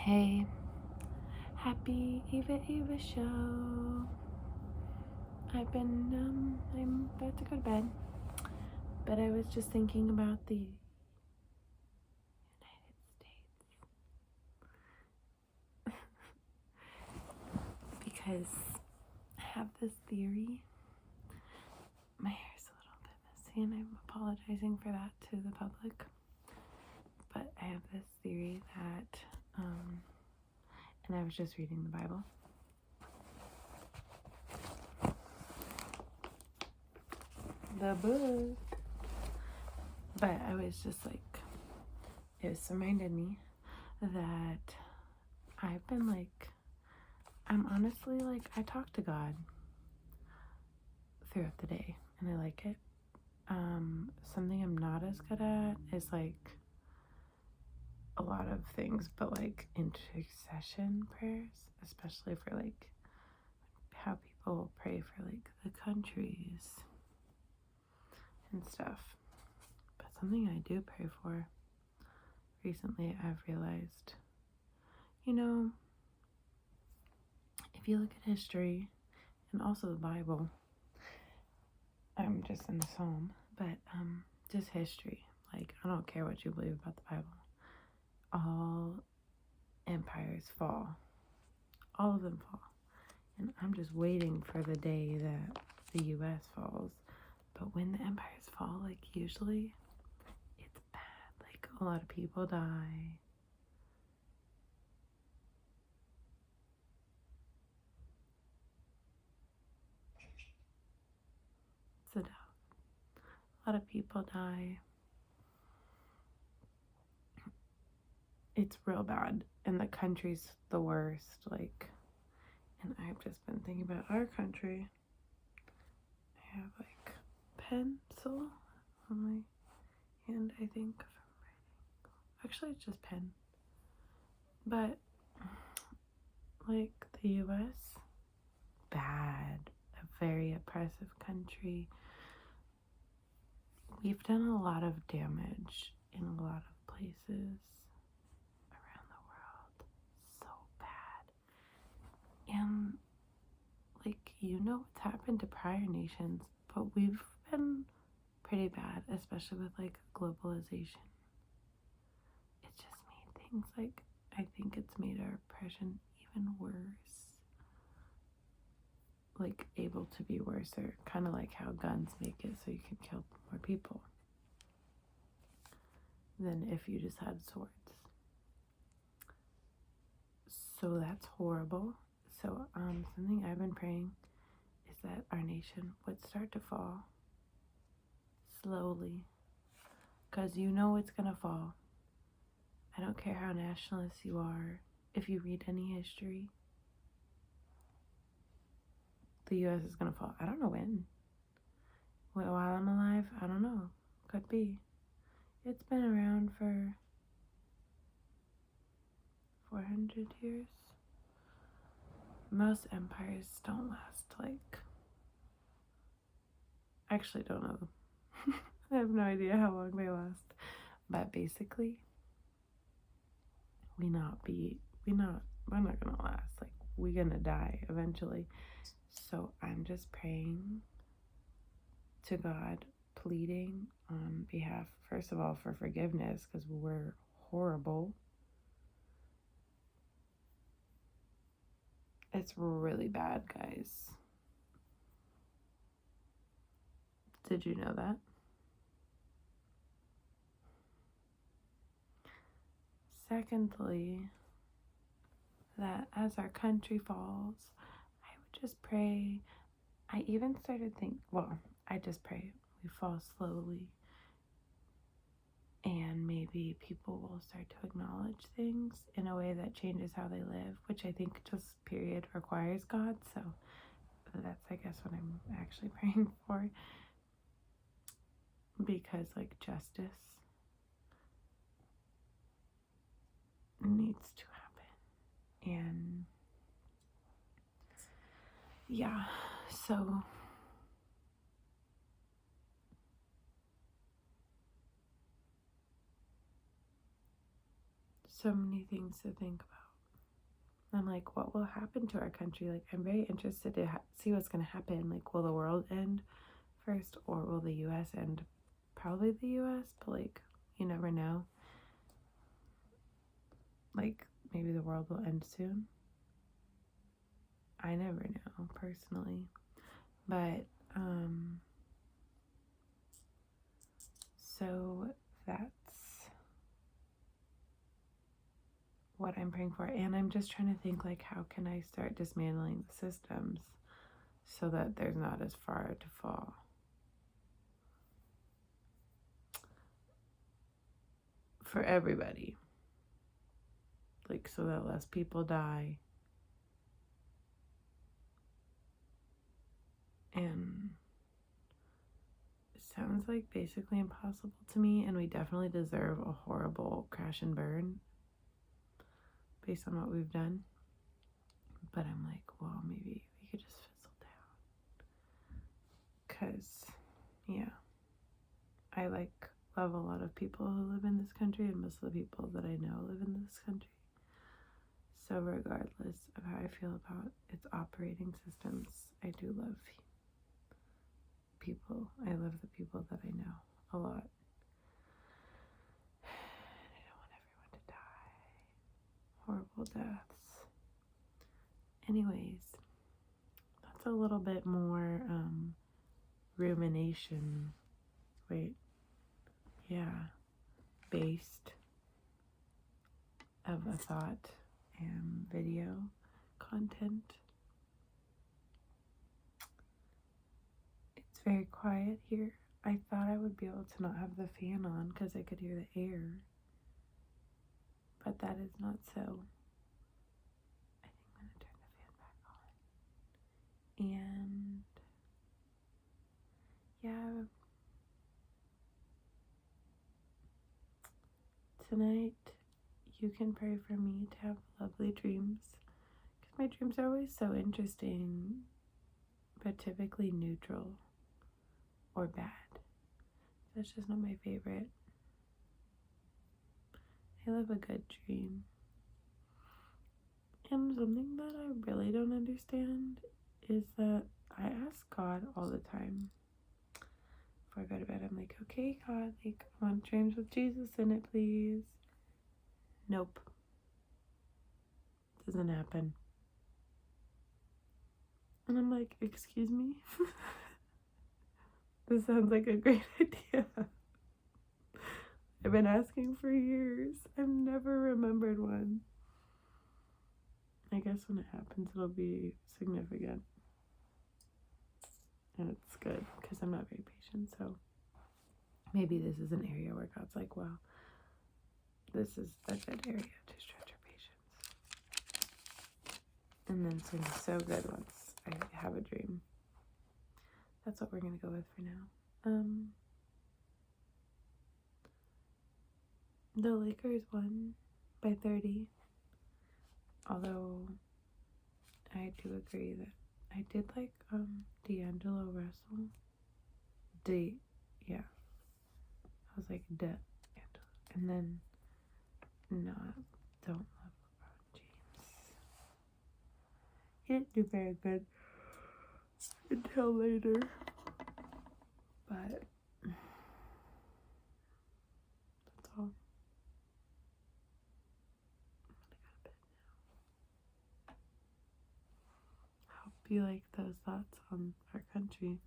Hey, happy Eva show. I'm about to go to bed, but I was just thinking about the United States because I have this theory. My hair's a little bit messy and I'm apologizing for that to the public, but I have this theory that, and I was just reading the Bible. The book. But I was just like, it was reminded me that I'm honestly like, I talk to God throughout the day and I like it. Something I'm not as good at is like a lot of things, but like intercession prayers, especially for like how people pray for like the countries and stuff. But something I do pray for recently, I've realized, if you look at history and also the Bible, I'm just in the Psalm, but just history. Like, I don't care what you believe about the Bible. All empires fall. All of them fall. And I'm just waiting for the day that the US falls. But when the empires fall, like, usually it's bad. Like, a lot of people die. It's a doubt. A lot of people die. It's real bad. And the country's the worst. Like, and I've just been thinking about our country. I have like pencil on my hand, I think, if I'm writing. Actually, it's just pen. But like the US, bad, a very oppressive country. We've done a lot of damage in a lot of places around the world. So bad. And like, what's happened to prior nations, but we've been pretty bad, especially with like globalization. It just made things like, I think it's made our oppression even worse. Like, able to be worse, or kind of like how guns make it so you can kill more people than if you just had swords. So that's horrible. So something I've been praying is that our nation would start to fall slowly, because it's gonna fall. I don't care how nationalist you are. If you read any history, the US is gonna fall. I don't know when. While I'm alive, I don't know. Could be. It's been around for 400 years. Most empires don't last like... I actually don't know. I have no idea how long they last. But basically, we're not gonna last. Like, we're gonna die eventually. So I'm just praying to God, pleading on behalf, first of all, for forgiveness, because we're horrible. It's really bad, guys. Did you know that? Secondly, that as our country falls, I would just pray. I even started I just pray we fall slowly, and maybe people will start to acknowledge things in a way that changes how they live, which I think just period requires God. So that's, I guess, what I'm actually praying for, because like justice needs to happen. And yeah, so many things to think about. I'm like, what will happen to our country? Like, I'm very interested to see what's going to happen. Like, will the world end first, or will the U.S. end? Probably the U.S., but like, you never know. Like, maybe the world will end soon. I never know, personally. But, so that's what I'm praying for. And I'm just trying to think, like, how can I start dismantling the systems so that there's not as far to fall? For everybody. Like, so that less people die. And it sounds like basically impossible to me, and we definitely deserve a horrible crash and burn based on what we've done. But I'm like, well, maybe we could just fizzle down. Because, yeah, I love a lot of people who live in this country, and most of the people that I know live in this country. So regardless of how I feel about its operating systems, I do love people. I love the people that I know a lot. And I don't want everyone to die horrible deaths. Anyways, that's a little bit more rumination. Based of a thought and video content. It's very quiet here. I thought I would be able to not have the fan on because I could hear the air, but that is not so. I think I'm going to turn the fan back on. And yeah, tonight you can pray for me to have lovely dreams, because my dreams are always so interesting, but typically neutral or bad. That's just not my favorite. I love a good dream. And something that I really don't understand is that I ask God all the time before I go to bed. I'm like, okay, God, like, I want dreams with Jesus in it, please. Nope. Doesn't happen. And I'm like, excuse me? This sounds like a great idea. I've been asking for years. I've never remembered one. I guess when it happens, it'll be significant. And it's good, because I'm not very patient, so maybe this is an area where God's like, well, this is a good area to stretch your patience. And then it's going to be so good once I have a dream. That's what we're going to go with for now. The Lakers won by 30. Although I do agree that I did like D'Angelo Russell. I was like, and then no, don't love LeBron James. He didn't do very good until later, but that's all. I'm gonna go to bed now. I hope you like those thoughts on our country.